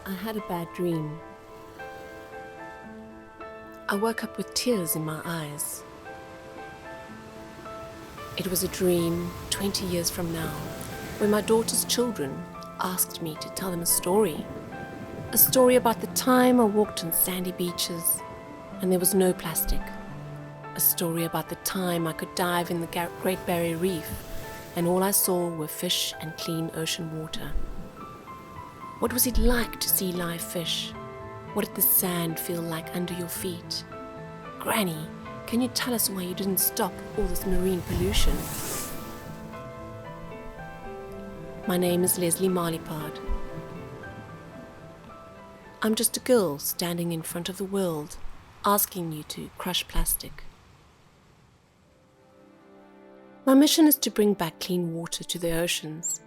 I had a bad dream. I woke up with tears in my eyes. It was a dream 20 years from now, when my daughter's children asked me to tell them a story. A story about the time I walked on sandy beaches and there was no plastic. A story about the time I could dive in the Great Barrier Reef and all I saw were fish and clean ocean water. What was it like to see live fish? What did the sand feel like under your feet? Granny, can you tell us why you didn't stop all this marine pollution? My name is Ava Maliepaard. I'm just a girl standing in front of the world, asking you to crush plastic. My mission is to bring back clean water to the oceans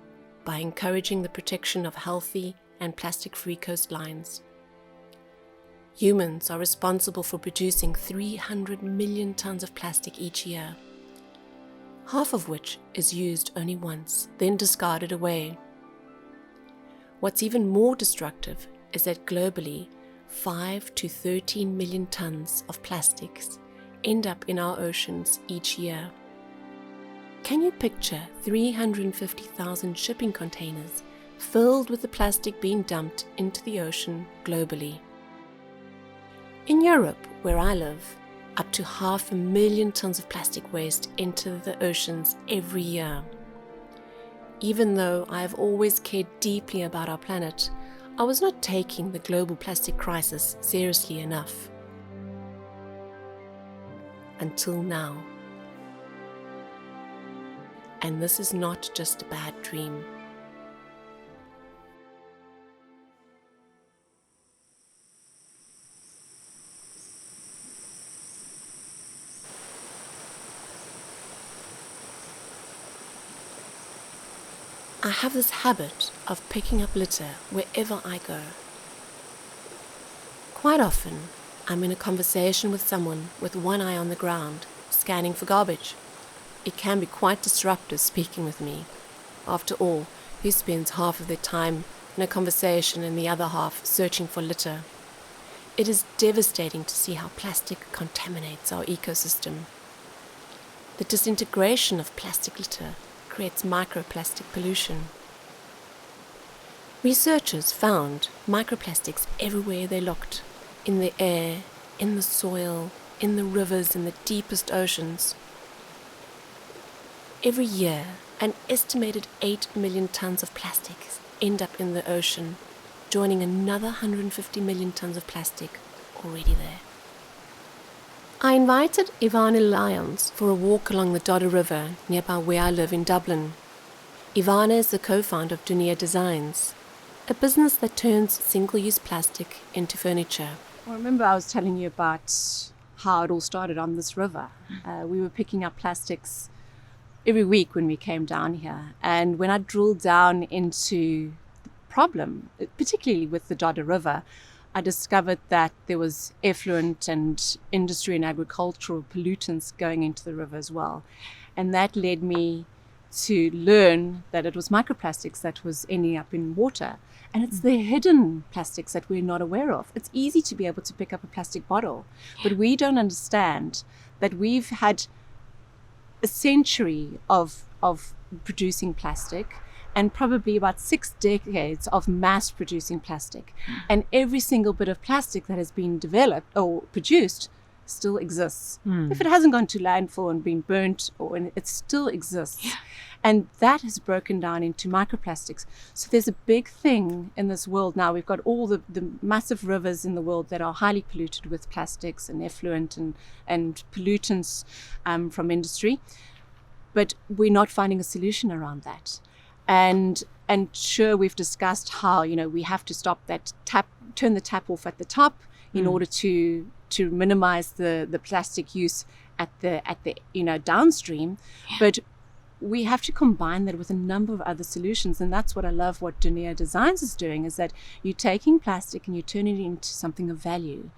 by encouraging the protection of healthy and plastic-free coastlines. Humans are responsible for producing 300 million tons of plastic each year, half of which is used only once, then discarded away. What's even more destructive is that globally, 5 to 13 million tons of plastics end up in our oceans each year. Can you picture 350,000 shipping containers filled with the plastic being dumped into the ocean globally? In Europe, where I live, up to 500,000 tons of plastic waste enter the oceans every year. Even though I have always cared deeply about our planet, I was not taking the global plastic crisis seriously enough. Until now. And this is not just a bad dream. I have this habit of picking up litter wherever I go. Quite often, I'm in a conversation with someone with one eye on the ground, scanning for garbage. It can be quite disruptive speaking with me. After all, who spends half of their time in a conversation and the other half searching for litter? It is devastating to see how plastic contaminates our ecosystem. The disintegration of plastic litter creates microplastic pollution. Researchers found microplastics everywhere they looked, in the air, in the soil, in the rivers, in the deepest oceans. Every year, an estimated 8 million tons of plastics end up in the ocean, joining another 150 million tons of plastic already there. I invited Evanna Lyons for a walk along the Lodi River nearby where I live in Dublin. Evanna is the co-founder of Dunia Designs, a business that turns single-use plastic into furniture. Well, remember I was telling you about how it all started on this river. We were picking up plastics every week when we came down here. And when I drilled down into the problem, particularly with the Lodi River, I discovered that there was effluent and industry and agricultural pollutants going into the river as well. And that led me to learn that it was microplastics that was ending up in water. And it's the hidden plastics that we're not aware of. It's easy to be able to pick up a plastic bottle, but we don't understand that we've had a century of producing plastic and probably about 6 decades of mass producing plastic. And every single bit of plastic that has been developed or produced still exists. If it hasn't gone to landfill and been burnt, it still exists. And that has broken down into microplastics. So there's a big thing in this world now. We've got all the massive rivers in the world that are highly polluted with plastics and effluent and pollutants from industry. But we're not finding a solution around that. And sure, we've discussed how, we have to stop that turn the tap off at the top in order to minimize the plastic use at the downstream. But we have to combine that with a number of other solutions. And that's what I love what Dunia Designs is doing, is that you're taking plastic and you're turning it into something of value.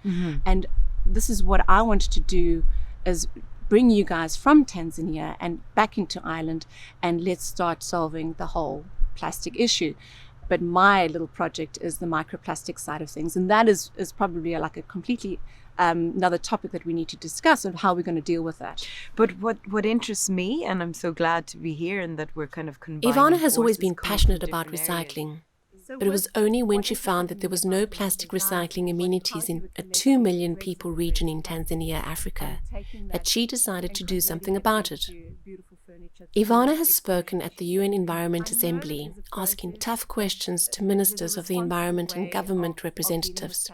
And this is what I wanted to do, is bring you guys from Tanzania and back into Ireland, and let's start solving the whole plastic issue. But my little project is the microplastic side of things. And that is probably like a completely another topic that we need to discuss of how we're going to deal with that. But what interests me, and I'm so glad to be here and that we're kind of combining Evanna has always forces been coming passionate from about different areas. recycling. But it was only when she found that there was no plastic recycling amenities in a 2 million people region in Tanzania, Africa, that she decided to do something about it. Evanna has spoken at the UN Environment Assembly, asking tough questions to ministers of the environment and government representatives.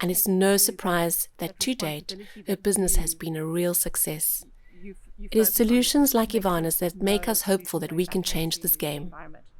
And it's no surprise that to date, her business has been a real success. It is solutions like Evanna's that make us hopeful that we can change this game.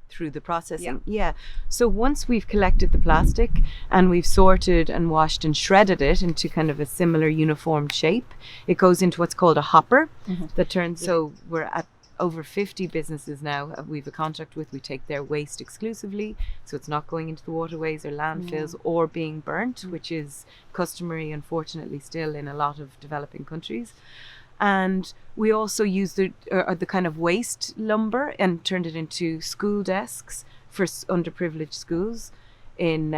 Through the processing. Yeah. So once we've collected the plastic and we've sorted and washed and shredded it into kind of a similar uniform shape, it goes into what's called a hopper that turns. So we're at over 50 businesses now we've a contract with. We take their waste exclusively, so it's not going into the waterways or landfills or being burnt, which is customary, unfortunately, still in a lot of developing countries. And we also use the kind of waste lumber and turned it into school desks for underprivileged schools in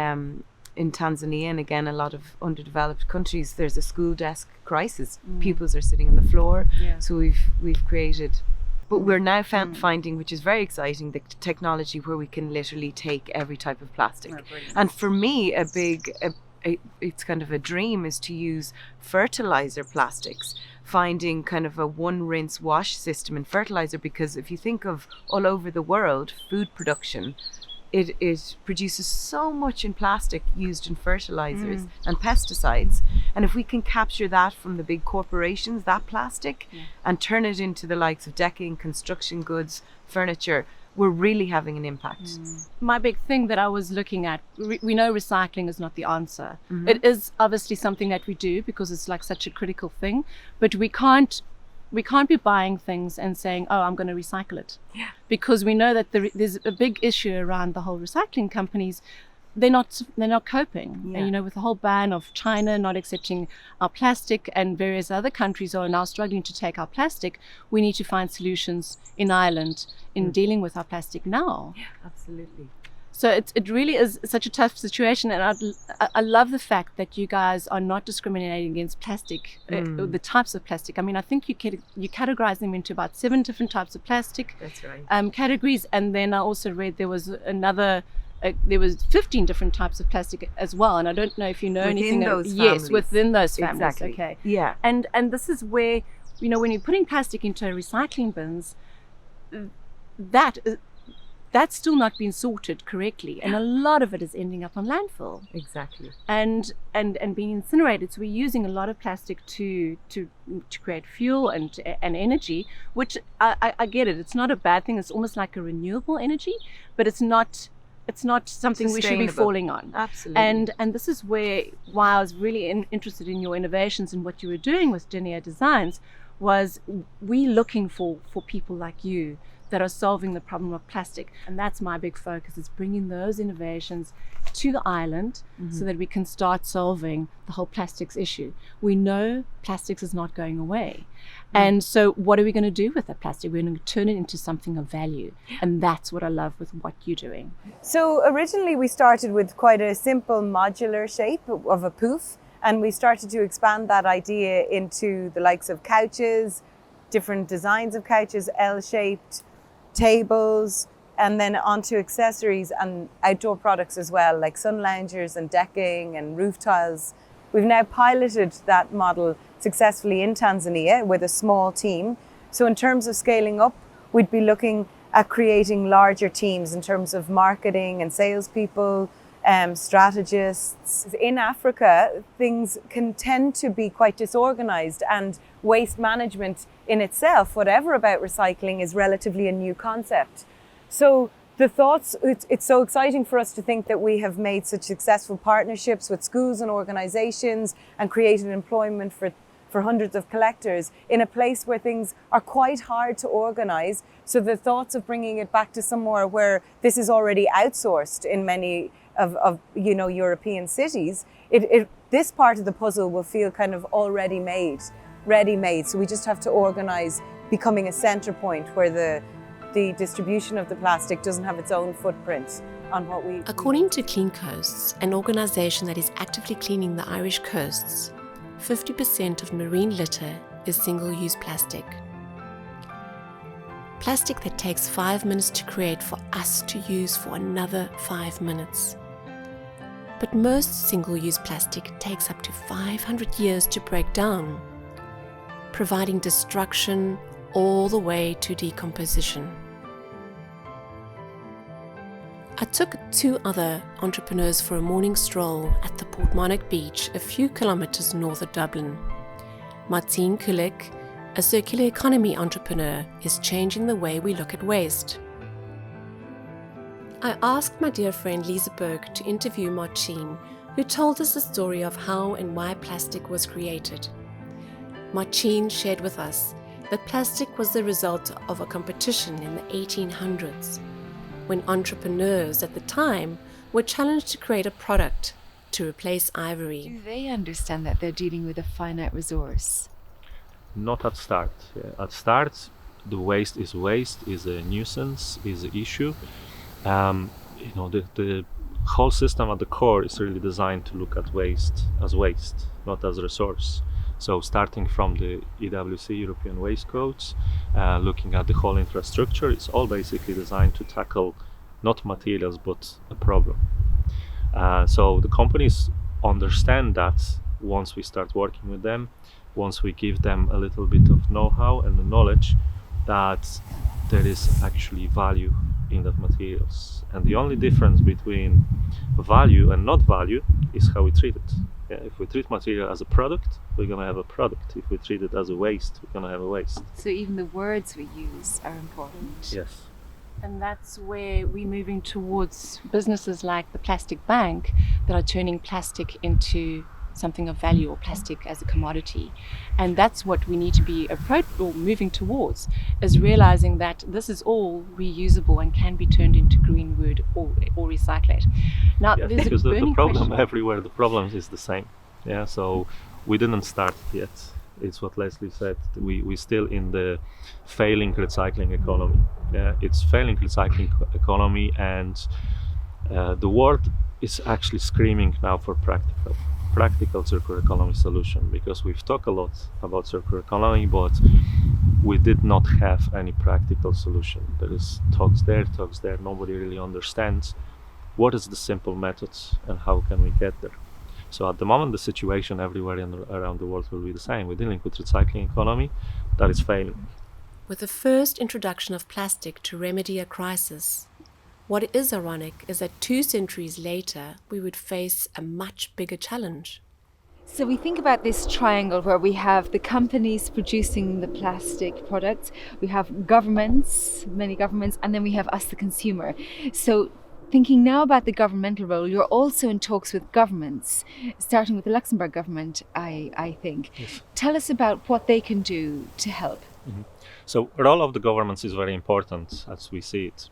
Tanzania, and again a lot of underdeveloped countries. There's a school desk crisis. Pupils are sitting on the floor. So we've created, but we're now finding, which is very exciting, the technology where we can literally take every type of plastic. And for me, it's kind of a dream is to use fertilizer plastics, finding kind of a one rinse wash system in fertilizer, because if you think of all over the world food production, it produces so much in plastic used in fertilizers and pesticides. And if we can capture that from the big corporations, that plastic, and turn it into the likes of decking, construction goods, furniture, we're really having an impact. My big thing that I was looking at, we know recycling is not the answer. It is obviously something that we do because it's like such a critical thing, but we can't be buying things and saying, oh, I'm going to recycle it. Because we know that there's a big issue around the whole recycling companies. They're not coping. And, with the whole ban of China not accepting our plastic and various other countries are now struggling to take our plastic, we need to find solutions in Ireland in dealing with our plastic now. Absolutely. So it really is such a tough situation, and I love the fact that you guys are not discriminating against plastic, the types of plastic. I mean, I think you categorize them into about 7 different types of plastic. That's right. Categories, and then I also read there was there was 15 different types of plastic as well, and I don't know if you know within anything. Those yes, within those families. Exactly. Okay. Yeah. And this is where, when you're putting plastic into recycling bins, that's still not been sorted correctly, and a lot of it is ending up on landfill. Exactly. And being incinerated. So we're using a lot of plastic to create fuel and energy, which I get it. It's not a bad thing. It's almost like a renewable energy, but it's not something we should be falling on. Absolutely. And this is why I was really interested in your innovations and what you were doing with Denia Designs. Was we looking for people like you that are solving the problem of plastic, and that's my big focus, is bringing those innovations to the island so that we can start solving the whole plastics issue. We know plastics is not going away, and so what are we going to do with that plastic? We're going to turn it into something of value, and that's what I love with what you're doing. So originally we started with quite a simple modular shape of a poof, and we started to expand that idea into the likes of couches, different designs of couches, L-shaped, tables, and then onto accessories and outdoor products as well, like sun loungers and decking and roof tiles. We've now piloted that model successfully in Tanzania with a small team. So in terms of scaling up, we'd be looking at creating larger teams in terms of marketing and salespeople, strategists. In Africa, things can tend to be quite disorganized, and waste management in itself, whatever about recycling, is relatively a new concept. So the thoughts, it's so exciting for us to think that we have made such successful partnerships with schools and organizations and created employment for hundreds of collectors in a place where things are quite hard to organize. So the thoughts of bringing it back to somewhere where this is already outsourced in many of European cities, this part of the puzzle will feel kind of already ready-made. So we just have to organize becoming a center point where the distribution of the plastic doesn't have its own footprint on what we... According to Clean Coasts, an organisation that is actively cleaning the Irish coasts, 50% of marine litter is single-use plastic. Plastic that takes 5 minutes to create for us to use for another 5 minutes. But most single-use plastic takes up to 500 years to break down, providing destruction all the way to decomposition. I took 2 other entrepreneurs for a morning stroll at the Portmarnock beach a few kilometers north of Dublin. Marcin Kulik, a circular economy entrepreneur, is changing the way we look at waste. I asked my dear friend Lisa Burke to interview Marcin, who told us the story of how and why plastic was created. Marcin shared with us that plastic was the result of a competition in the 1800s, when entrepreneurs at the time were challenged to create a product to replace ivory. Do they understand that they're dealing with a finite resource? Not at start. At start, the waste is a nuisance, is an issue. The whole system at the core is really designed to look at waste, not as a resource. So starting from the EWC, European Waste Codes, looking at the whole infrastructure, it's all basically designed to tackle not materials but a problem. So the companies understand that once we start working with them, once we give them a little bit of know-how and the knowledge that there is actually value in the materials. And the only difference between value and not value is how we treat it. If we treat material as a product, we're going to have a product. If we treat it as a waste, we're going to have a waste. So even the words we use are important. Yes. And that's where we're moving towards businesses like the Plastic Bank that are turning plastic into something of value, or plastic as a commodity. And that's what we need to be moving towards, is realizing that this is all reusable and can be turned into green wood or recyclate. Now, there's because a the problem question. everywhere, the problem is the same. So we didn't start yet. It's what Leslie said. We're still in the failing recycling economy. It's failing recycling economy, and the world is actually screaming now for practical circular economy solution, because we've talked a lot about circular economy, but we did not have any practical solution. There is talks there. Nobody really understands what is the simple methods and how can we get there. So at the moment, the situation everywhere around the world will be the same. We're dealing with recycling economy that is failing. With the first introduction of plastic to remedy a crisis, what is ironic is that 2 centuries later, we would face a much bigger challenge. So we think about this triangle where we have the companies producing the plastic products, we have governments, many governments, and then we have us, the consumer. So thinking now about the governmental role, you're also in talks with governments, starting with the Luxembourg government, I think. Yes. Tell us about what they can do to help. Mm-hmm. So the role of the governments is very important as we see it.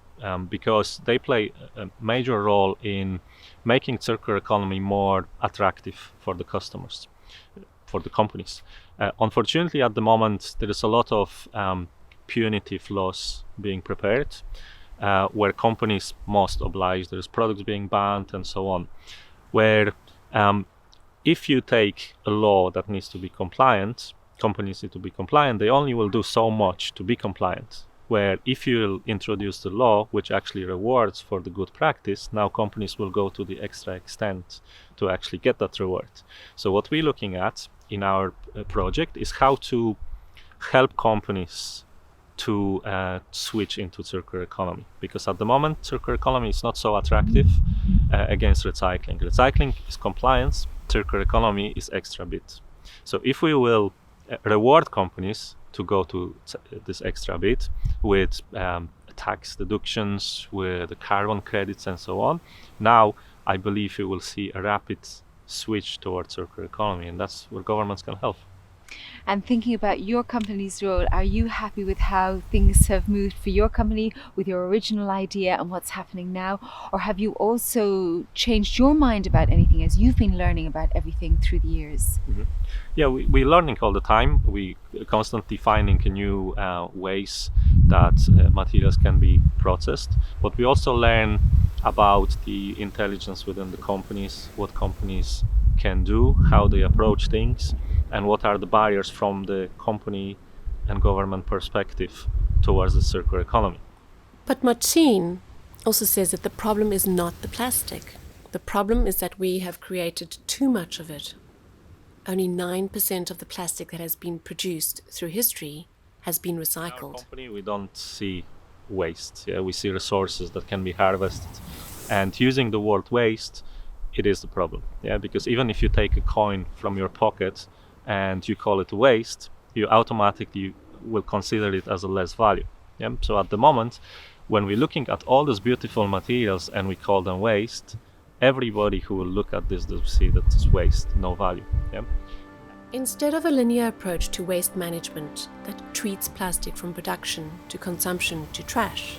Because they play a major role in making circular economy more attractive for the customers, for the companies. Unfortunately, at the moment, there is a lot of punitive laws being prepared, where companies must oblige, there is products being banned and so on, where if you take a law that needs to be compliant, companies need to be compliant, they only will do so much to be compliant. Where if you introduce the law, which actually rewards for the good practice, now companies will go to the extra extent to actually get that reward. So what we're looking at in our project is how to help companies to switch into circular economy. Because at the moment, circular economy is not so attractive against recycling. Recycling is compliance, circular economy is extra bit. So if we will reward companies to go to this extra bit with tax deductions, with the carbon credits and so on, now I believe you will see a rapid switch towards circular economy, and that's where governments can help. And thinking about your company's role, are you happy with how things have moved for your company with your original idea and what's happening now? Or have you also changed your mind about anything as you've been learning about everything through the years? Mm-hmm. Yeah, we're learning all the time. We constantly finding new ways that materials can be processed, but we also learn about the intelligence within the companies, what companies can do, how they approach things, and what are the barriers from the company and government perspective towards the circular economy. But Marcin also says that the problem is not the plastic. The problem is that we have created too much of it. Only 9% of the plastic that has been produced through history has been In our recycled. company, we don't see waste. Yeah, we see resources that can be harvested. And using the word waste, it is the problem. Yeah, because even if you take a coin from your pocket and you call it waste, you automatically will consider it as a less value. Yeah? So at the moment, when we're looking at all these beautiful materials and we call them waste, everybody who will look at this will see that it's waste, no value. Yeah? Instead of a linear approach to waste management that treats plastic from production to consumption to trash,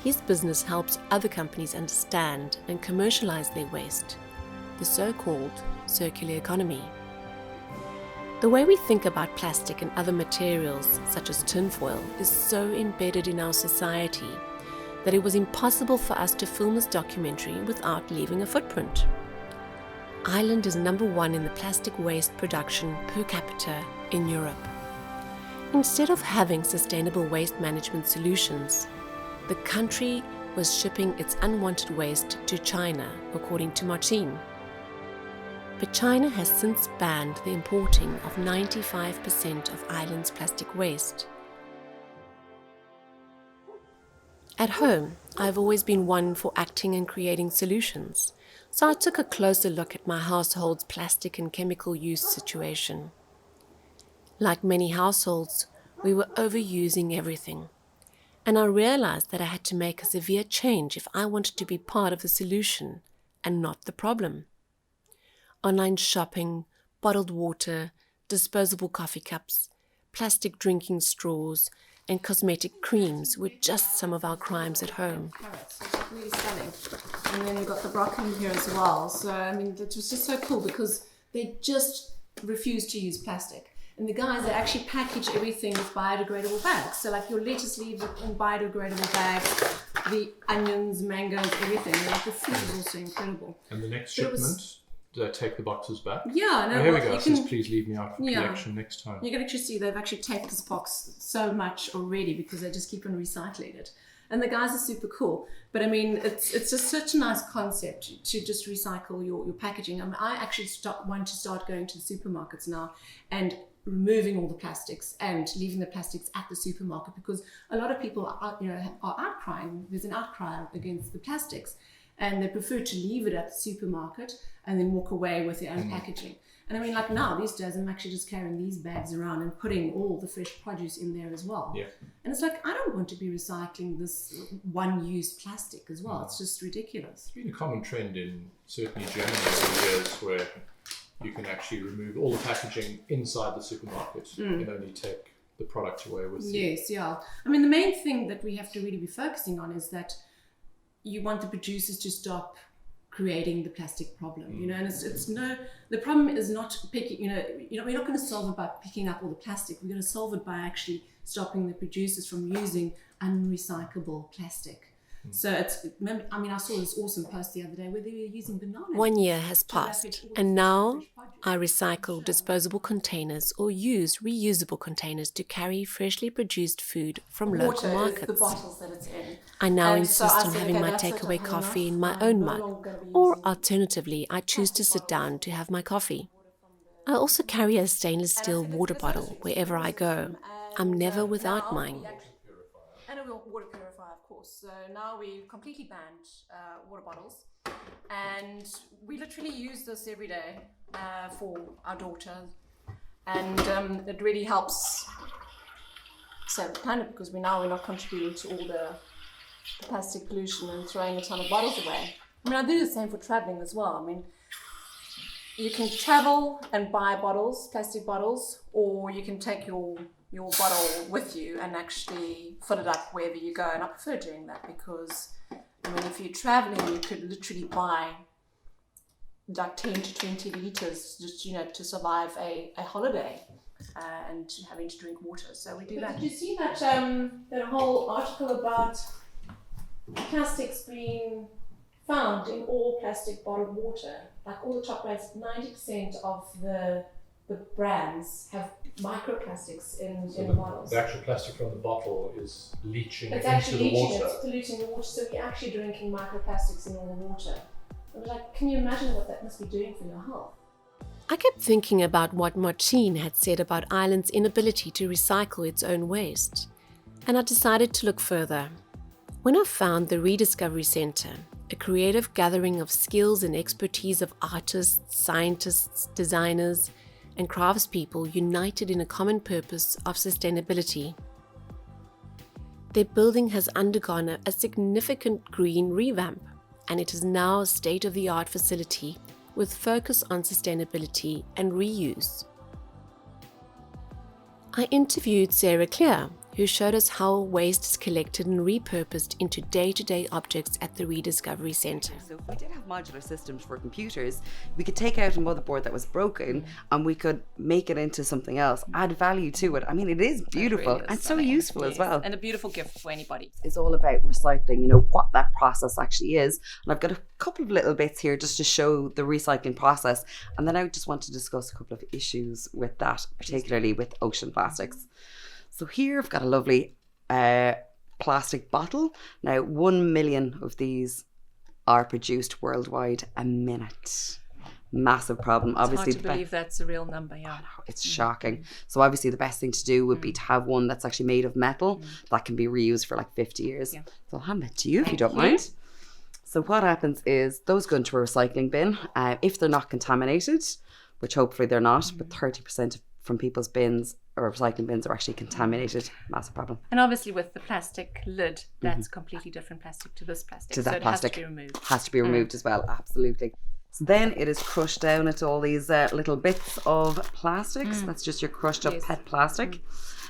his business helps other companies understand and commercialize their waste, the so-called circular economy. The way we think about plastic and other materials, such as tinfoil, is so embedded in our society that it was impossible for us to film this documentary without leaving a footprint. Ireland is number 1 in the plastic waste production per capita in Europe. Instead of having sustainable waste management solutions, the country was shipping its unwanted waste to China, according to Marcin. But China has since banned the importing of 95% of Ireland's plastic waste. At home, I've always been one for acting and creating solutions, so I took a closer look at my household's plastic and chemical use situation. Like many households, we were overusing everything, and I realized that I had to make a severe change if I wanted to be part of the solution and not the problem. Online shopping, bottled water, disposable coffee cups, plastic drinking straws, and cosmetic creams were just some of our crimes at home. Carrots, which is really stunning. And then we've got the broccoli here as well. So, I mean, it was just so cool because they just refused to use plastic. And the guys that actually package everything with biodegradable bags. So, like your lettuce leaves in biodegradable bags, the onions, mangoes, everything. And like the food is also incredible. And the next shipment, do they take the boxes back? Yeah, no. Oh, here we go. It says, please leave me out for collection next time. You can actually see they've actually taped this box so much already because they just keep on recycling it. And the guys are super cool. But I mean, it's just such a nice concept to just recycle your packaging. I mean, I actually want to start going to the supermarkets now and removing all the plastics and leaving the plastics at the supermarket because a lot of people are outcrying. There's an outcry against the plastics. And they prefer to leave it at the supermarket and then walk away with their own packaging. And I mean, like now, these days, I'm actually just carrying these bags around and putting all the fresh produce in there as well. Yeah. And it's like, I don't want to be recycling this one-use plastic as well. It's just ridiculous. It's been a common trend in certainly Germany over the years where you can actually remove all the packaging inside the supermarket and only take the product away with you. Yes, yeah. I mean, the main thing that we have to really be focusing on is that you want the producers to stop creating the plastic problem, and the problem is not picking, we're not going to solve it by picking up all the plastic. We're going to solve it by actually stopping the producers from using unrecyclable plastic. So I saw this awesome post the other day where they were using bananas. 1 year has passed, and now I recycle disposable containers or use reusable containers to carry freshly produced food from local markets. The bottles that it's in. I now And insist so I on said, having okay, my that's it, takeaway I've had coffee in enough. my own I'm no mug, longer gonna be or using alternatively, I choose to sit down to have my coffee. I also carry a stainless steel water bottle wherever I go. I'm never without mine. And a water purifier, of course. So now we completely banned water bottles. And we literally use this every day for our daughter. And it really helps save the planet because we're not contributing to all the plastic pollution and throwing a ton of bottles away. I mean, I do the same for traveling as well. I mean, you can travel and buy bottles, plastic bottles, or you can take your bottle with you and actually fill it up wherever you go. And I prefer doing that because, I mean, if you're traveling, you could literally buy like 10 to 20 liters just, to survive a holiday. and having to drink water. So we do that. Did you see that that whole article about plastics being found in all plastic bottled water? Like all the top brands, 90% of the brands have microplastics in the bottles. The actual plastic from the bottle is leaching It's into actually the water. it's polluting the water, so we're actually drinking microplastics in all the water. I was like, can you imagine what that must be doing for your health? I kept thinking about what Marcin had said about Ireland's inability to recycle its own waste, and I decided to look further. When I found the Rediscovery Center, a creative gathering of skills and expertise of artists, scientists, designers, and craftspeople united in a common purpose of sustainability. Their building has undergone a significant green revamp, and it is now a state-of-the-art facility with focus on sustainability and reuse. I interviewed Sarah Clare, who showed us how waste is collected and repurposed into day-to-day objects at the Rediscovery Center. So if we did have modular systems for computers, we could take out a motherboard that was broken and we could make it into something else, add value to it. I mean, it is beautiful and so useful as well. And a beautiful gift for anybody. It's all about recycling, you know, what that process actually is. And I've got a couple of little bits here just to show the recycling process. And then I just want to discuss a couple of issues with that, particularly with ocean plastics. So here I've got a lovely plastic bottle. Now, 1 million of these are produced worldwide a minute. Massive problem. Obviously, it's hard to believe that's a real number, yeah. It's shocking. So obviously the best thing to do would be to have one that's actually made of metal that can be reused for like 50 years. Yeah. So I'll hand it to you if you don't mind. So what happens is those go into a recycling bin. If they're not contaminated, which hopefully they're not, but 30% from people's bins or recycling bins are actually contaminated. Massive problem. And obviously with the plastic lid, that's completely different plastic to this plastic. To that so it plastic. has to be removed. Has to be removed as well, absolutely. So then it is crushed down into all these little bits of plastics. That's just your crushed up PET plastic.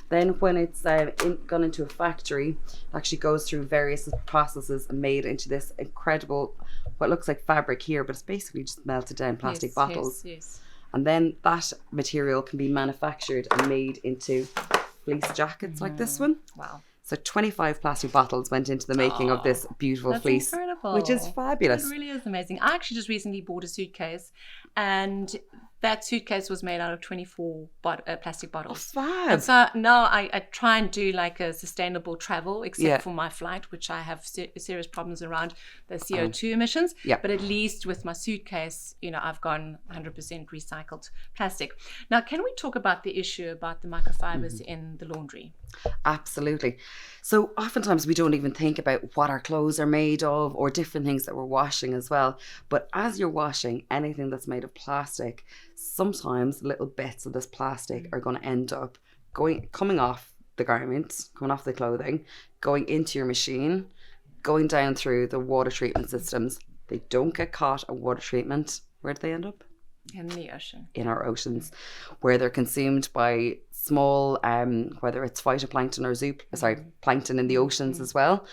Then when it's gone into a factory, it actually goes through various processes and made into this incredible, what looks like fabric here, but it's basically just melted down plastic bottles. Yes. And then that material can be manufactured and made into fleece jackets like this one. Wow. So 25 plastic bottles went into the making of this beautiful fleece, incredible. which is fabulous. It really is amazing. I actually just recently bought a suitcase, and that suitcase was made out of 24 plastic bottles. Fab. And so now I try and do like a sustainable travel, except for my flight, which I have serious problems around the CO2 emissions. Yeah. But at least with my suitcase, you know, I've gone 100% recycled plastic. Now, can we talk about the issue about the microfibers in the laundry? Absolutely. So oftentimes we don't even think about what our clothes are made of or different things that we're washing as well. But as you're washing anything that's made of plastic, sometimes little bits of this plastic are going to end up coming off the garments, coming off the clothing, going into your machine, going down through the water treatment systems. They don't get caught at water treatment. Where do they end up? In the ocean. In our oceans, where they're consumed by small, whether it's phytoplankton or plankton in the oceans as well.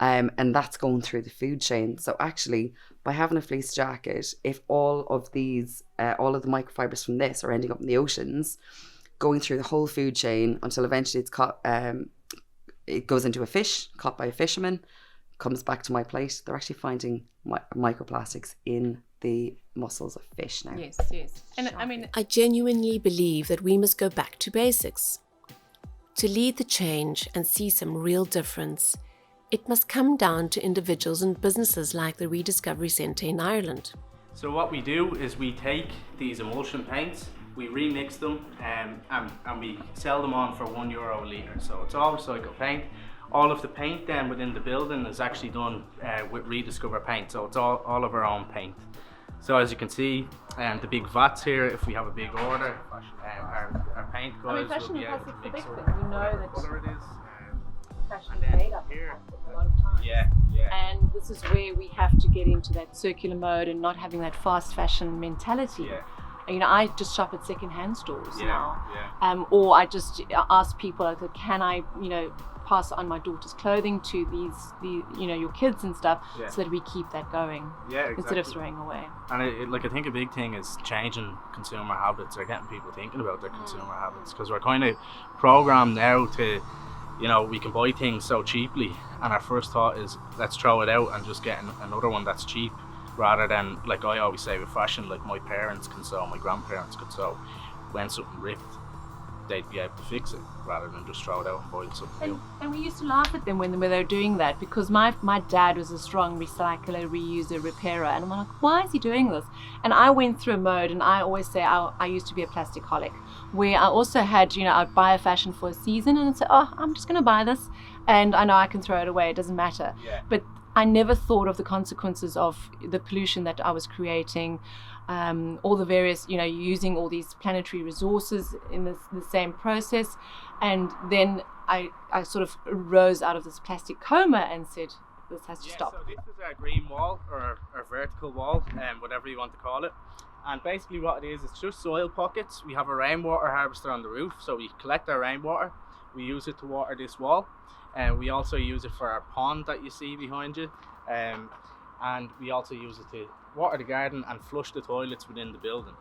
And that's going through the food chain. So actually, by having a fleece jacket, if all of the microfibers from this are ending up in the oceans, going through the whole food chain until eventually it's caught, it goes into a fish, caught by a fisherman, comes back to my plate. They're actually finding microplastics in the mussels of fish now. Yes. And I mean, I genuinely believe that we must go back to basics. To lead the change and see some real difference, it must come down to individuals and businesses like the Rediscovery Center in Ireland. So what we do is we take these emulsion paints, we remix them and we sell them on for €1 a litre. So it's all recycled paint. All of the paint then within the building is actually done with Rediscover paint. So it's all of our own paint. So as you can see, the big vats here, if we have a big order, our paint guys will be able to mix it. We know that colour it is. fashion is made up here, a lot of times. Yeah. And this is where we have to get into that circular mode and not having that fast fashion mentality. Yeah. You know, I just shop at second-hand stores now. Yeah. Or I just ask people, like, can I, you know, pass on my daughter's clothing to your kids and stuff, so that we keep that going. Yeah, exactly. Instead of throwing away. And I think a big thing is changing consumer habits, or getting people thinking about their consumer habits, because we're kind of programmed now to, we can buy things so cheaply, and our first thought is, let's throw it out and just get another one that's cheap, rather than, like I always say with fashion, like my parents can sew, my grandparents could sew. When something ripped, they'd be able to fix it, rather than just throw it out and buy something new. And we used to laugh at them when they were doing that, because my dad was a strong recycler, reuser, repairer, and I'm like, why is he doing this? And I went through a mode, and I always say I used to be a plasticaholic, where I also had, I'd buy a fashion for a season and I'd say, oh, I'm just going to buy this, and I know I can throw it away, it doesn't matter. Yeah. But I never thought of the consequences of the pollution that I was creating, all the various, using all these planetary resources in the same process. And then I sort of rose out of this plastic coma and said, this has to stop. So this is our green wall, or our vertical wall, whatever you want to call it. And basically what it is, it's just soil pockets. We have a rainwater harvester on the roof, so we collect our rainwater, we use it to water this wall. And we also use it for our pond that you see behind you, and we also use it to water the garden and flush the toilets within the building.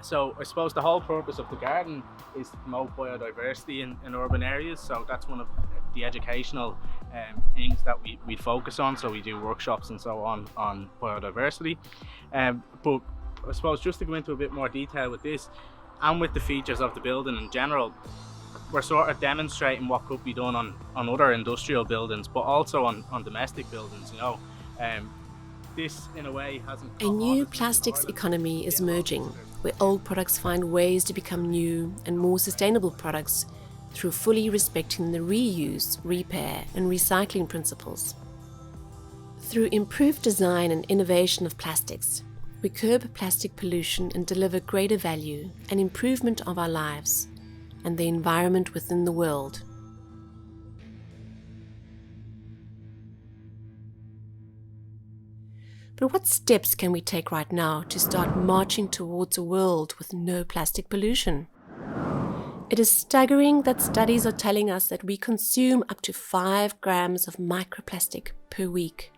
So I suppose the whole purpose of the garden is to promote biodiversity in urban areas, so that's one of the educational things that we focus on. So we do workshops and so on biodiversity, but I suppose just to go into a bit more detail with this, and with the features of the building in general, we're sort of demonstrating what could be done on other industrial buildings, but also on domestic buildings. This in a way hasn't. A new plastics economy is emerging, where old products find ways to become new and more sustainable products through fully respecting the reuse, repair and recycling principles. Through improved design and innovation of plastics, we curb plastic pollution and deliver greater value and improvement of our lives and the environment within the world. But what steps can we take right now to start marching towards a world with no plastic pollution? It is staggering that studies are telling us that we consume up to 5 grams of microplastic per week,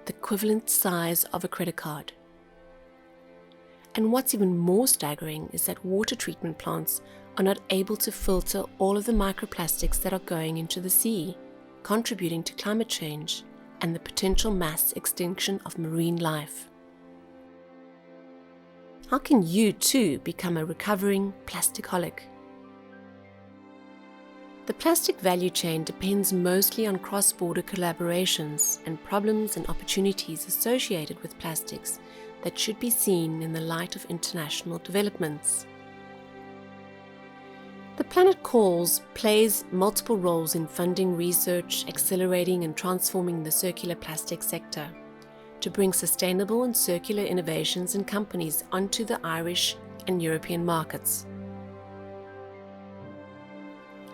the equivalent size of a credit card. And what's even more staggering is that water treatment plants are not able to filter all of the microplastics that are going into the sea, contributing to climate change and the potential mass extinction of marine life. How can you too become a recovering plasticaholic? The plastic value chain depends mostly on cross-border collaborations and problems and opportunities associated with plastics that should be seen in the light of international developments. The Planet Calls plays multiple roles in funding research, accelerating and transforming the circular plastic sector to bring sustainable and circular innovations and companies onto the Irish and European markets.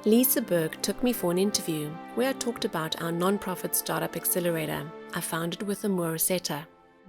Lisa Burke took me for an interview where I talked about our non-profit startup accelerator I founded with Amour.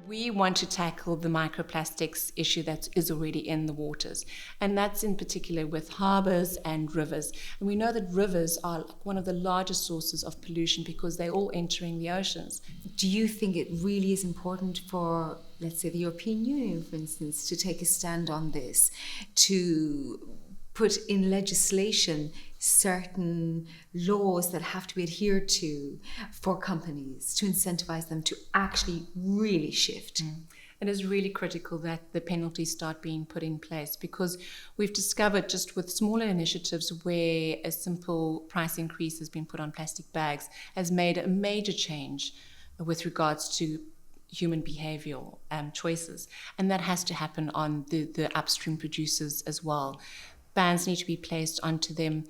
We want to tackle the microplastics issue that is already in the waters, and that's in particular with harbours and rivers. And we know that rivers are one of the largest sources of pollution because they're all entering the oceans. Do you think it really is important for, let's say, the European Union, for instance, to take a stand on this, to put in legislation certain laws that have to be adhered to for companies to incentivize them to actually really shift? It is really critical that the penalties start being put in place, because we've discovered just with smaller initiatives where a simple price increase has been put on plastic bags has made a major change with regards to human behavioural choices. And that has to happen on the upstream producers as well. Bans need to be placed onto them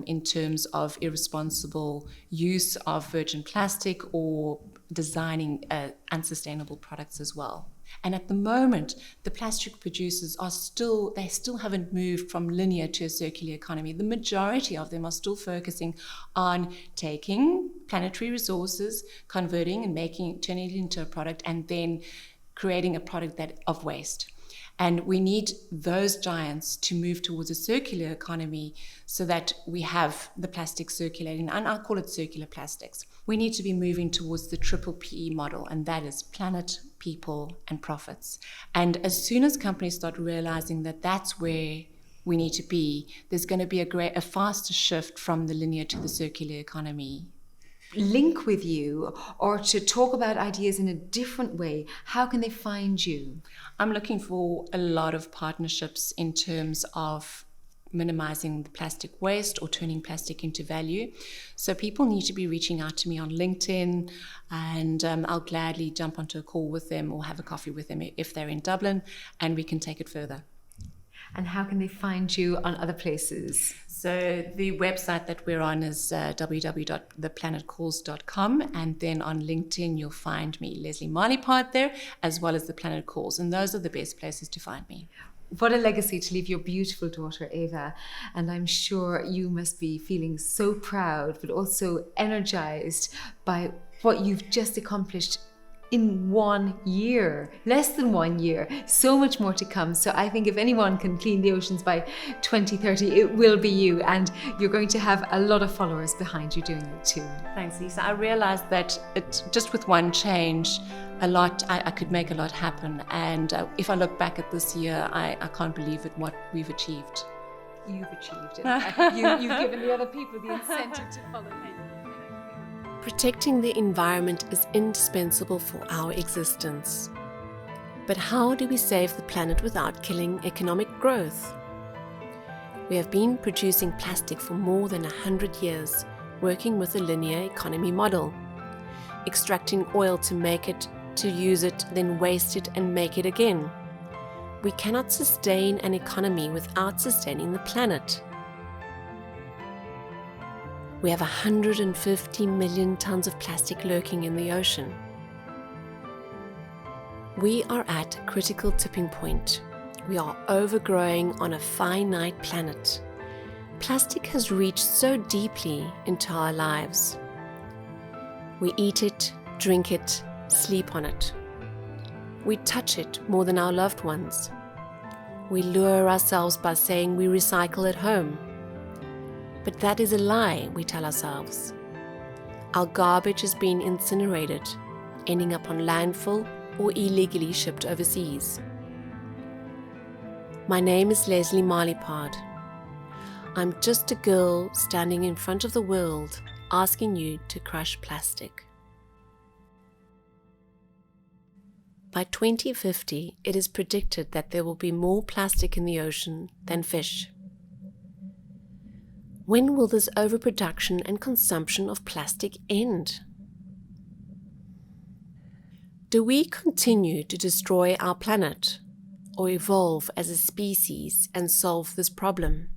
in terms of irresponsible use of virgin plastic or designing unsustainable products as well. And at the moment, the plastic producers still haven't moved from linear to a circular economy. The majority of them are still focusing on taking planetary resources, converting and turning it into a product, and then creating a product of waste. And we need those giants to move towards a circular economy so that we have the plastic circulating, and I'll call it circular plastics. We need to be moving towards the triple PE model, and that is planet, people, and profits. And as soon as companies start realizing that that's where we need to be, there's going to be a faster shift from the linear to the circular economy. Link with you or to talk about ideas in a different way, how can they find you? I'm looking for a lot of partnerships in terms of minimizing the plastic waste or turning plastic into value. So people need to be reaching out to me on LinkedIn, and I'll gladly jump onto a call with them or have a coffee with them if they're in Dublin, and we can take it further. And how can they find you on other places? So the website that we're on is www.theplanetcalls.com, and then on LinkedIn you'll find me, Leslie Maliepaard, there, as well as The Planet Calls, and those are the best places to find me. What a legacy to leave your beautiful daughter, Ava. And I'm sure you must be feeling so proud, but also energized by what you've just accomplished in 1 year, less than 1 year, so much more to come. So I think if anyone can clean the oceans by 2030, it will be you, and you're going to have a lot of followers behind you doing it too. Thanks, Lisa. I realized that just with one change, I could make a lot happen. And if I look back at this year, I can't believe it, what we've achieved. You've achieved it. You've given the other people the incentive to follow you. Protecting the environment is indispensable for our existence. But how do we save the planet without killing economic growth? We have been producing plastic for more than 100 years, working with a linear economy model, extracting oil to make it, to use it, then waste it and make it again. We cannot sustain an economy without sustaining the planet. We have 150 million tons of plastic lurking in the ocean. We are at a critical tipping point. We are overgrowing on a finite planet. Plastic has reached so deeply into our lives. We eat it, drink it, sleep on it. We touch it more than our loved ones. We lure ourselves by saying we recycle at home. But that is a lie, we tell ourselves. Our garbage is being incinerated, ending up on landfill or illegally shipped overseas. My name is Leslie Maliepaard. I'm just a girl standing in front of the world asking you to crush plastic. By 2050, it is predicted that there will be more plastic in the ocean than fish. When will this overproduction and consumption of plastic end? Do we continue to destroy our planet or evolve as a species and solve this problem?